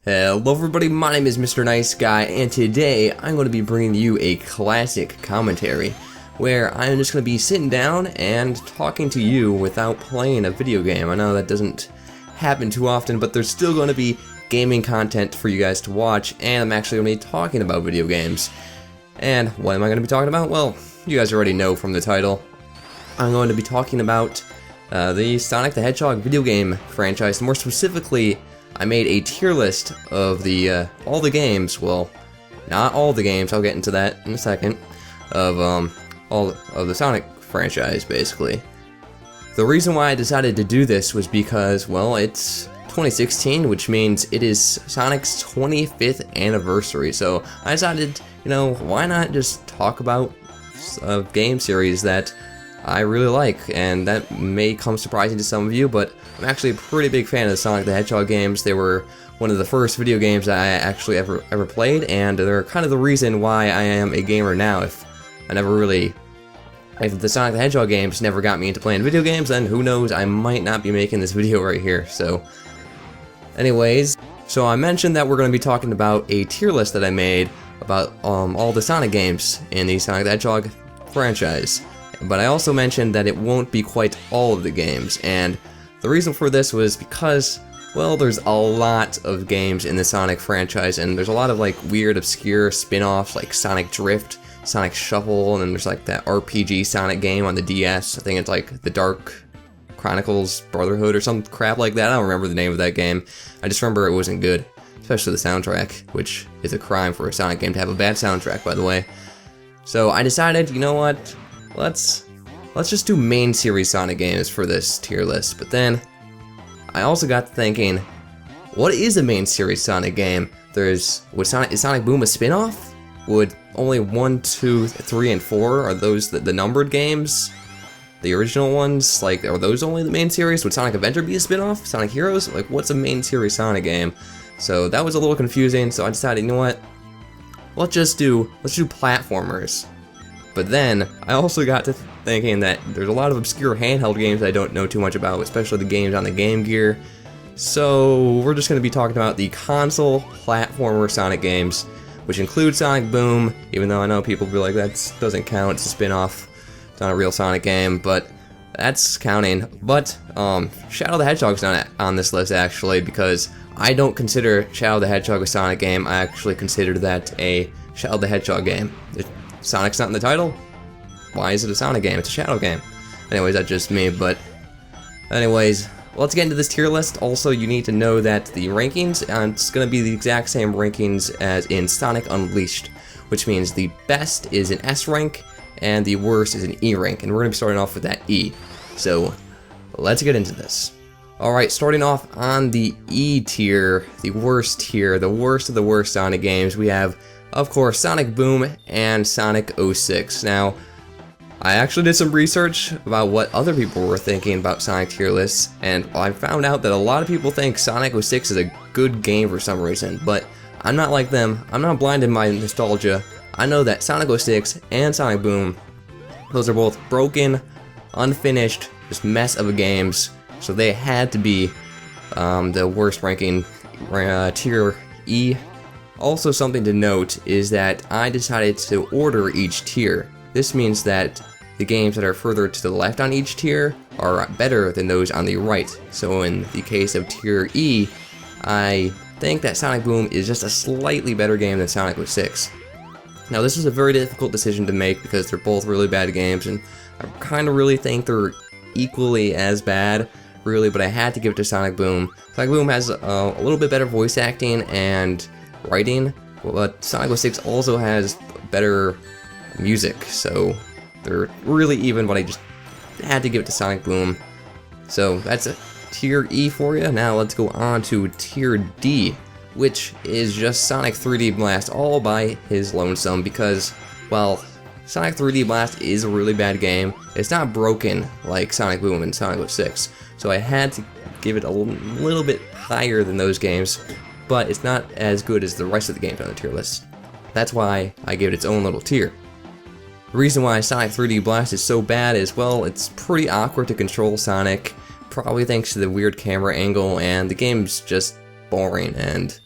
Hello everybody, my name is Mr. Nice Guy, and today I'm going to be bringing you a classic commentary, where I'm just going to be sitting down and talking to you without playing a video game. I know that doesn't happen too often, but there's still going to be gaming content for you guys to watch, and I'm actually going to be talking about video games. And what am I going to be talking about? Well, you guys already know from the title. I'm going to be talking about the Sonic the Hedgehog video game franchise. More specifically, I made a tier list of the all the games. Well, not all the games. I'll get into that in a second. Of all of the Sonic franchise, basically. The reason why I decided to do this was because, well, it's 2016, which means it is Sonic's 25th anniversary. So I decided, you know, why not just talk about a game series that I really like, and that may come surprising to some of you, but I'm actually a pretty big fan of the Sonic the Hedgehog games. They were one of the first video games that I actually ever played, and they're kind of the reason why I am a gamer now. If the Sonic the Hedgehog games never got me into playing video games, then who knows, I might not be making this video right here. So anyways, so I mentioned that we're going to be talking about a tier list that I made about all the Sonic games in the Sonic the Hedgehog franchise. But I also mentioned that it won't be quite all of the games, and the reason for this was because, well, there's a lot of games in the Sonic franchise, and there's a lot of like weird, obscure spin-offs like Sonic Drift, Sonic Shuffle, and then there's like that RPG Sonic game on the DS. I think it's like the Dark Chronicles Brotherhood or some crap like that. I don't remember the name of that game. I just remember it wasn't good, especially the soundtrack, which is a crime for a Sonic game to have a bad soundtrack, by the way. So I decided, you know what? Let's just do main series Sonic games for this tier list. But then I also got to thinking, what is a main series Sonic game? Is Sonic Boom a spin-off? Would only 1, 2, 3, and 4 are those the numbered games? The original ones, like, are those only the main series? Would Sonic Adventure be a spin-off? Sonic Heroes? Like, what's a main series Sonic game? So that was a little confusing, so I decided, you know what? Let's do platformers. But then, I also got to thinking that there's a lot of obscure handheld games I don't know too much about, especially the games on the Game Gear. So, we're just going to be talking about the console platformer Sonic games, which include Sonic Boom, even though I know people will be like, that doesn't count, it's a spin-off, it's not a real Sonic game, but that's counting. But, Shadow the Hedgehog's not on this list, actually, because I don't consider Shadow the Hedgehog a Sonic game. I actually consider that a Shadow the Hedgehog game. Sonic's not in the title? Why is it a Sonic game? It's a Shadow game. Anyways, that's just me, but anyways, let's get into this tier list. Also, you need to know that the rankings, it's going to be the exact same rankings as in Sonic Unleashed, which means the best is an S rank, and the worst is an E rank, and we're going to be starting off with that E. So, let's get into this. Alright, starting off on the E tier, the worst tier, the worst of the worst Sonic games, we have, of course, Sonic Boom and Sonic 06. Now, I actually did some research about what other people were thinking about Sonic tier lists, and I found out that a lot of people think Sonic 06 is a good game for some reason, but I'm not like them. I'm not blinded by nostalgia. I know that Sonic 06 and Sonic Boom, those are both broken, unfinished, just mess of games, so they had to be the worst ranking tier E. Also, something to note is that I decided to order each tier. This means that the games that are further to the left on each tier are better than those on the right. So in the case of tier E, I think that Sonic Boom is just a slightly better game than Sonic 06. Now, this was a very difficult decision to make because they're both really bad games, and I kind of really think they're equally as bad, really, but I had to give it to Sonic Boom. Sonic Boom has a little bit better voice acting and writing, but Sonic 06 also has better music, so they're really even, but I just had to give it to Sonic Boom. So that's a tier E for you. Now let's go on to tier D, which is just Sonic 3D Blast all by his lonesome, because, well, Sonic 3D Blast is a really bad game. It's not broken like Sonic Boom and Sonic 06, so I had to give it a little bit higher than those games, but it's not as good as the rest of the games on the tier list. That's why I gave it its own little tier. The reason why Sonic 3D Blast is so bad is, well, it's pretty awkward to control Sonic, probably thanks to the weird camera angle, and the game's just boring, and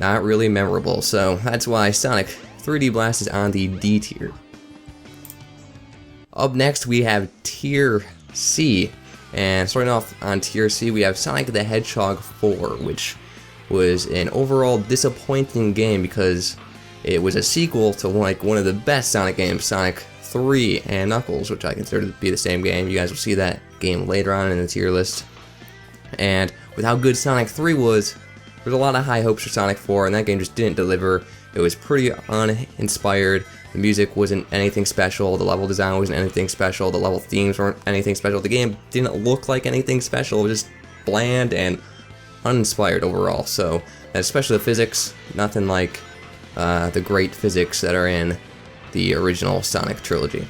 not really memorable, so that's why Sonic 3D Blast is on the D tier. Up next we have Tier C, and starting off on Tier C we have Sonic the Hedgehog 4, which was an overall disappointing game because it was a sequel to one of the best Sonic games, Sonic 3 and Knuckles, which I consider to be the same game. You guys will see that game later on in the tier list. And with how good Sonic 3 was, there's a lot of high hopes for Sonic 4, and that game just didn't deliver. It was pretty uninspired. The music wasn't anything special. The level design wasn't anything special. The level themes weren't anything special. The game didn't look like anything special. It was just bland and uninspired overall. So, especially the physics, nothing like the great physics that are in the original Sonic trilogy.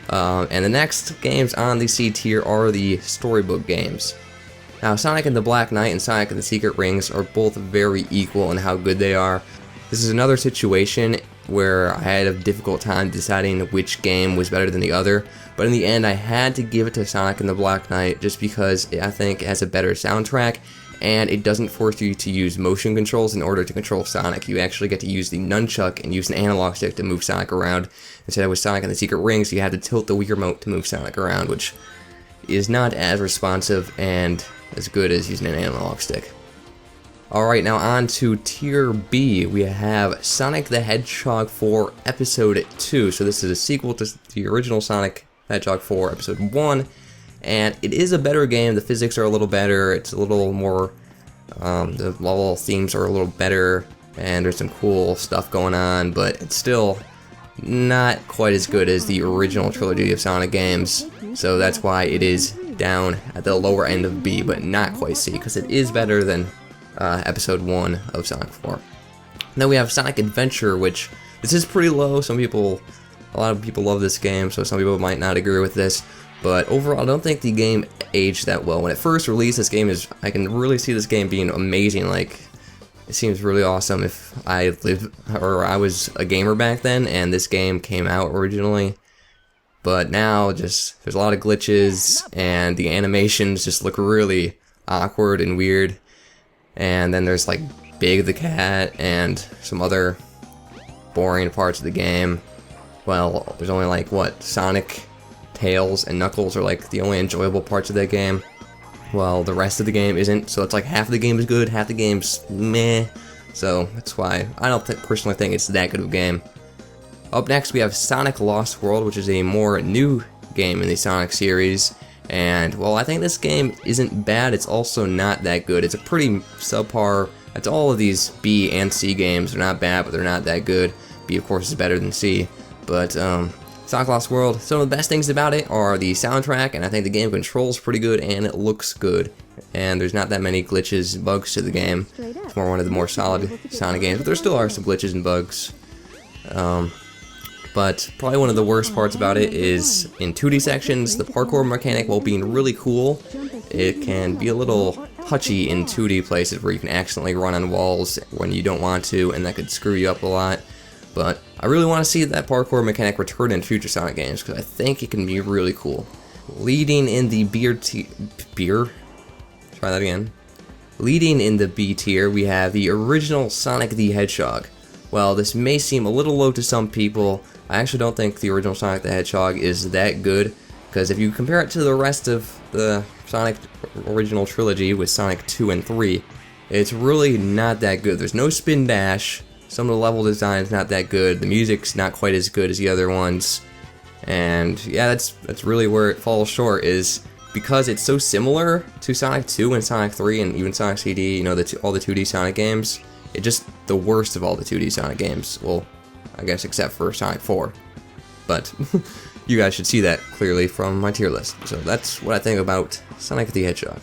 And the next games on the C tier are the storybook games. Now, Sonic and the Black Knight and Sonic and the Secret Rings are both very equal in how good they are. This is another situation where I had a difficult time deciding which game was better than the other, but in the end I had to give it to Sonic and the Black Knight just because I think it has a better soundtrack and it doesn't force you to use motion controls in order to control Sonic. You actually get to use the nunchuck and use an analog stick to move Sonic around. Instead of with Sonic and the Secret Rings, you had to tilt the Wii remote to move Sonic around, which is not as responsive and as good as using an analog stick. Alright, now on to Tier B, we have Sonic the Hedgehog 4 Episode 2. So this is a sequel to the original Sonic the Hedgehog 4 Episode 1, and it is a better game. The physics are a little better, it's a little more, the level themes are a little better, and there's some cool stuff going on, but it's still not quite as good as the original trilogy of Sonic games, so that's why it is down at the lower end of B, but not quite C, because it is better than Episode 1 of Sonic 4. Then we have Sonic Adventure, which this is pretty low. A lot of people love this game, so some people might not agree with this, but overall I don't think the game aged that well. When it first released, I can really see this game being amazing. Like, it seems really awesome. If I was a gamer back then and this game came out originally, but now just there's a lot of glitches and the animations just look really awkward and weird. And then there's like Big the Cat and some other boring parts of the game. Well, there's only like Sonic, Tails, and Knuckles are like the only enjoyable parts of that game. Well, the rest of the game isn't, so it's like half of the game is good, half the game's meh. So that's why I don't personally think it's that good of a game. Up next we have Sonic Lost World, which is a more new game in the Sonic series. And, well, I think this game isn't bad, it's also not that good. It's a pretty subpar, that's all of these B and C games. They're not bad, but they're not that good. B, of course, is better than C. But, Sonic Lost World, some of the best things about it are the soundtrack, and I think the game controls pretty good, and it looks good. And there's not that many glitches and bugs to the game. It's one of the more solid Sonic games, but there still are some glitches and bugs. But probably one of the worst parts about it is in 2D sections, the parkour mechanic, while being really cool, it can be a little touchy in 2D places where you can accidentally run on walls when you don't want to, and that could screw you up a lot. But I really want to see that parkour mechanic return in future Sonic games, because I think it can be really cool. Leading in the Leading in the B tier, we have the original Sonic the Hedgehog. Well, this may seem a little low to some people. I actually don't think the original Sonic the Hedgehog is that good, because if you compare it to the rest of the Sonic original trilogy with Sonic 2 and 3, it's really not that good. There's no spin dash, some of the level design is not that good, the music's not quite as good as the other ones, and yeah, that's really where it falls short, is because it's so similar to Sonic 2 and Sonic 3 and even Sonic CD, you know, all the 2D Sonic games. It's just the worst of all the 2D Sonic games. Well, I guess except for Sonic 4. But you guys should see that clearly from my tier list. So that's what I think about Sonic the Hedgehog.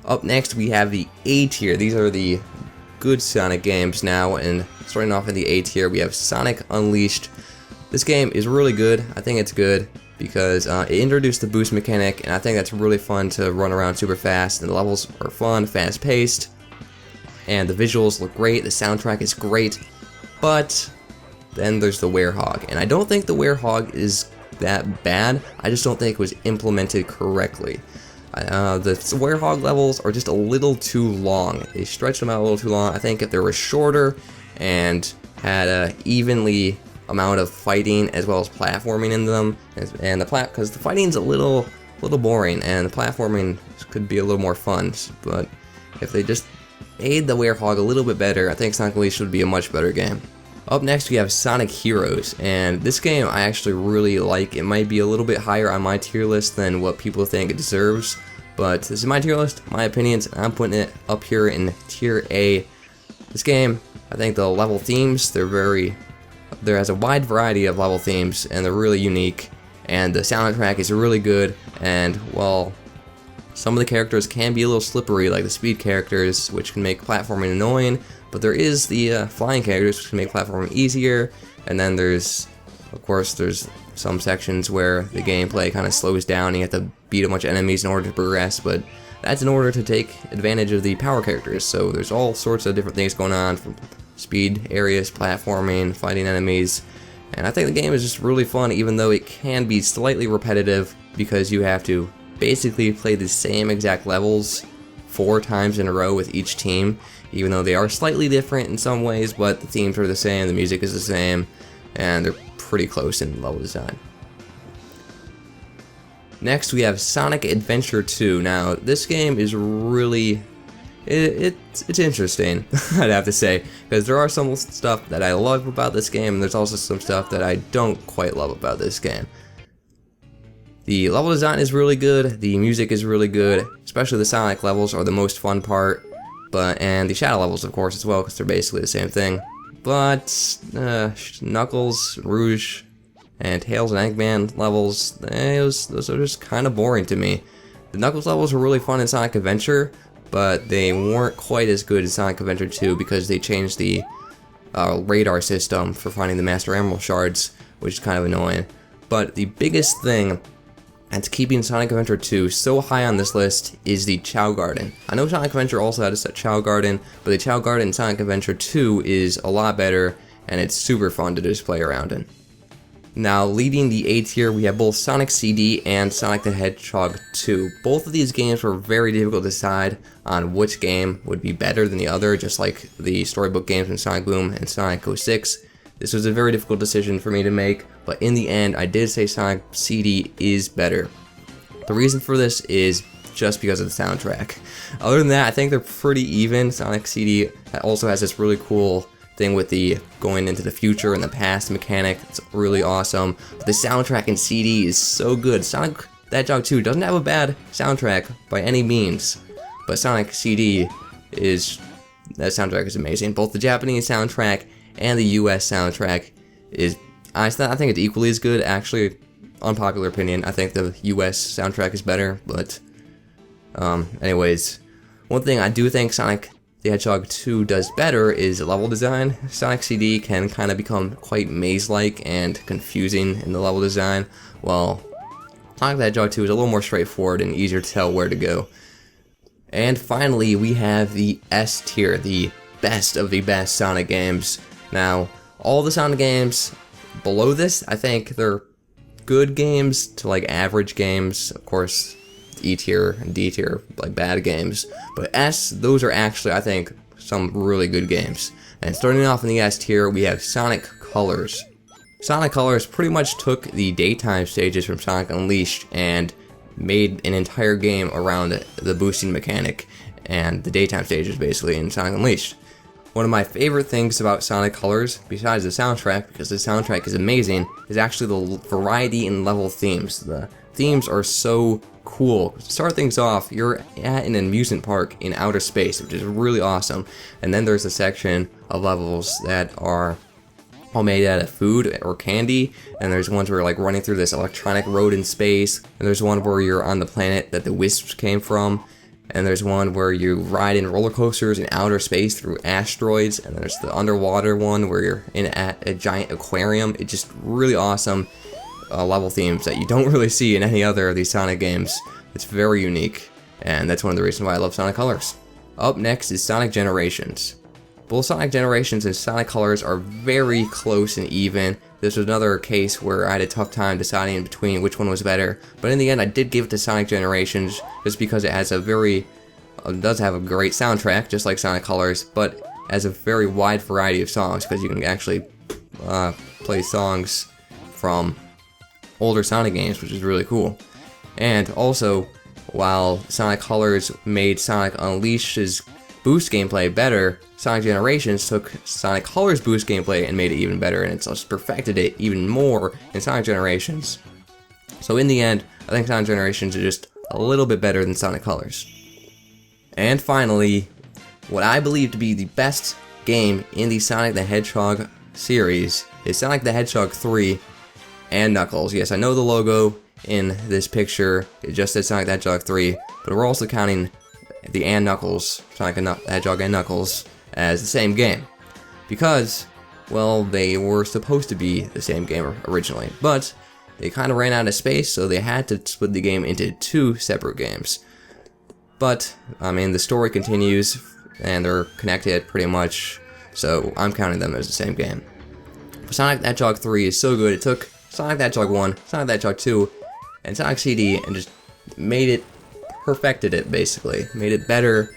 Up next we have the A tier. These are the good Sonic games now, and starting off in the A tier we have Sonic Unleashed. This game is really good. I think it's good because it introduced the boost mechanic, and I think that's really fun to run around super fast, and the levels are fun, fast paced. And the visuals look great, the soundtrack is great, but then there's the Werehog, and I don't think the Werehog is that bad, I just don't think it was implemented correctly. The Werehog levels are just a little too long. They stretched them out a little too long. I think if they were shorter and had a evenly amount of fighting as well as platforming in them, and because the fighting's a little boring and the platforming could be a little more fun. But if they just made the Werehog a little bit better, I think Sonic Unleashed would be a much better game. Up next we have Sonic Heroes, and this game I actually really like. It might be a little bit higher on my tier list than what people think it deserves, but this is my tier list, my opinions, and I'm putting it up here in tier A. This game, I think the level themes, there has a wide variety of level themes, and they're really unique, and the soundtrack is really good, and while some of the characters can be a little slippery, like the speed characters, which can make platforming annoying, but there is the flying characters, which can make platforming easier, and then there's some sections where the gameplay kind of slows down and you have to beat a bunch of enemies in order to progress, but that's in order to take advantage of the power characters. So there's all sorts of different things going on, from speed areas, platforming, fighting enemies, and I think the game is just really fun, even though it can be slightly repetitive because you have to basically play the same exact levels 4 times in a row with each team, even though they are slightly different in some ways, but the themes are the same, the music is the same, and they're pretty close in level design. Next we have Sonic Adventure 2. Now this game is really, it's interesting, I'd have to say, because there are some stuff that I love about this game, and there's also some stuff that I don't quite love about this game. The level design is really good, the music is really good, especially the Sonic levels are the most fun part, and the Shadow levels of course as well, because they're basically the same thing. But Knuckles, Rouge, and Tails and Eggman levels, those are just kind of boring to me. The Knuckles levels were really fun in Sonic Adventure, but they weren't quite as good in Sonic Adventure 2 because they changed the radar system for finding the Master Emerald shards, which is kind of annoying. But the biggest thing that's keeping Sonic Adventure 2 so high on this list is the Chow Garden. I know Sonic Adventure also had a Chow Garden, but the Chow Garden in Sonic Adventure 2 is a lot better, and it's super fun to just play around in. Now, leading the A tier, we have both Sonic CD and Sonic the Hedgehog 2. Both of these games were very difficult to decide on which game would be better than the other, just like the storybook games in Sonic Boom and Sonic 06. This was a very difficult decision for me to make, but in the end, I did say Sonic CD is better. The reason for this is just because of the soundtrack. Other than that, I think they're pretty even. Sonic CD also has this really cool thing with the going into the future and the past mechanic. It's really awesome. But the soundtrack in CD is so good. Sonic the Hedgehog 2 doesn't have a bad soundtrack by any means, but Sonic CD that soundtrack is amazing. Both the Japanese soundtrack and the US soundtrack is, I think it's equally as good. Actually, unpopular opinion, I think the US soundtrack is better, but anyways, one thing I do think Sonic the Hedgehog 2 does better is level design. Sonic CD can kind of become quite maze-like and confusing in the level design, while Sonic the Hedgehog 2 is a little more straightforward and easier to tell where to go. And finally, we have the S tier, the best of the best Sonic games. Now, all the Sonic games below this, I think they're good games to like average games. Of course, E tier and D tier, like bad games. But S, those are actually, I think, some really good games. And starting off in the S tier, we have Sonic Colors. Sonic Colors pretty much took the daytime stages from Sonic Unleashed and made an entire game around the boosting mechanic and the daytime stages basically in Sonic Unleashed. One of my favorite things about Sonic Colors, besides the soundtrack, because the soundtrack is amazing, is actually the variety in level themes. The themes are so cool. To start things off, you're at an amusement park in outer space, which is really awesome. And then there's a section of levels that are all made out of food or candy, and there's ones where you're like running through this electronic road in space, and there's one where you're on the planet that the wisps came from, and there's one where you ride in roller coasters in outer space through asteroids, and there's the underwater one where you're in a giant aquarium. It's just really awesome level themes that you don't really see in any other of these Sonic games. It's very unique, and that's one of the reasons why I love Sonic Colors. Up next is Sonic Generations. Both Sonic Generations and Sonic Colors are very close and even. This was another case where I had a tough time deciding in between which one was better, but in the end I did give it to Sonic Generations just because it has a does have a great soundtrack, just like Sonic Colors, but has a very wide variety of songs because you can actually play songs from older Sonic games, which is really cool. And also, while Sonic Colors made Sonic Unleashed's boost gameplay better, Sonic Generations took Sonic Colors boost gameplay and made it even better, and it's just perfected it even more in Sonic Generations. So in the end, I think Sonic Generations is just a little bit better than Sonic Colors. And finally, what I believe to be the best game in the Sonic the Hedgehog series is Sonic the Hedgehog 3 and Knuckles. Yes, I know the logo in this picture, it just says Sonic the Hedgehog 3, but we're also counting the and Knuckles, Sonic the Hedgehog and Knuckles, as the same game. Because, well, they were supposed to be the same game originally, but they kind of ran out of space, so they had to split the game into 2 separate games. But, I mean, the story continues, and they're connected pretty much, so I'm counting them as the same game. But Sonic the Hedgehog 3 is so good, it took Sonic the Hedgehog 1, Sonic the Hedgehog 2, and Sonic CD, and just perfected it, basically. Made it better.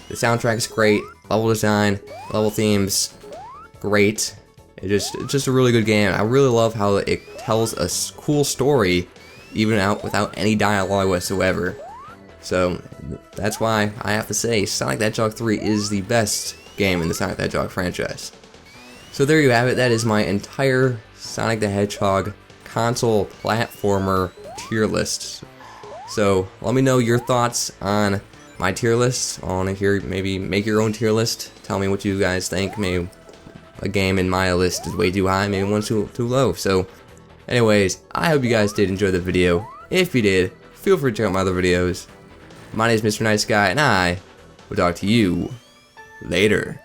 The soundtrack is great, level design, level themes, great. It's just a really good game. I really love how it tells a cool story, even without any dialogue whatsoever. So, that's why I have to say Sonic the Hedgehog 3 is the best game in the Sonic the Hedgehog franchise. So there you have it, that is my entire Sonic the Hedgehog console platformer tier list. So, let me know your thoughts on my tier list. I want to hear, maybe make your own tier list. Tell me what you guys think. Maybe a game in my list is way too high, maybe one's too low. So, anyways, I hope you guys did enjoy the video. If you did, feel free to check out my other videos. My name is Mr. Nice Guy, and I will talk to you later.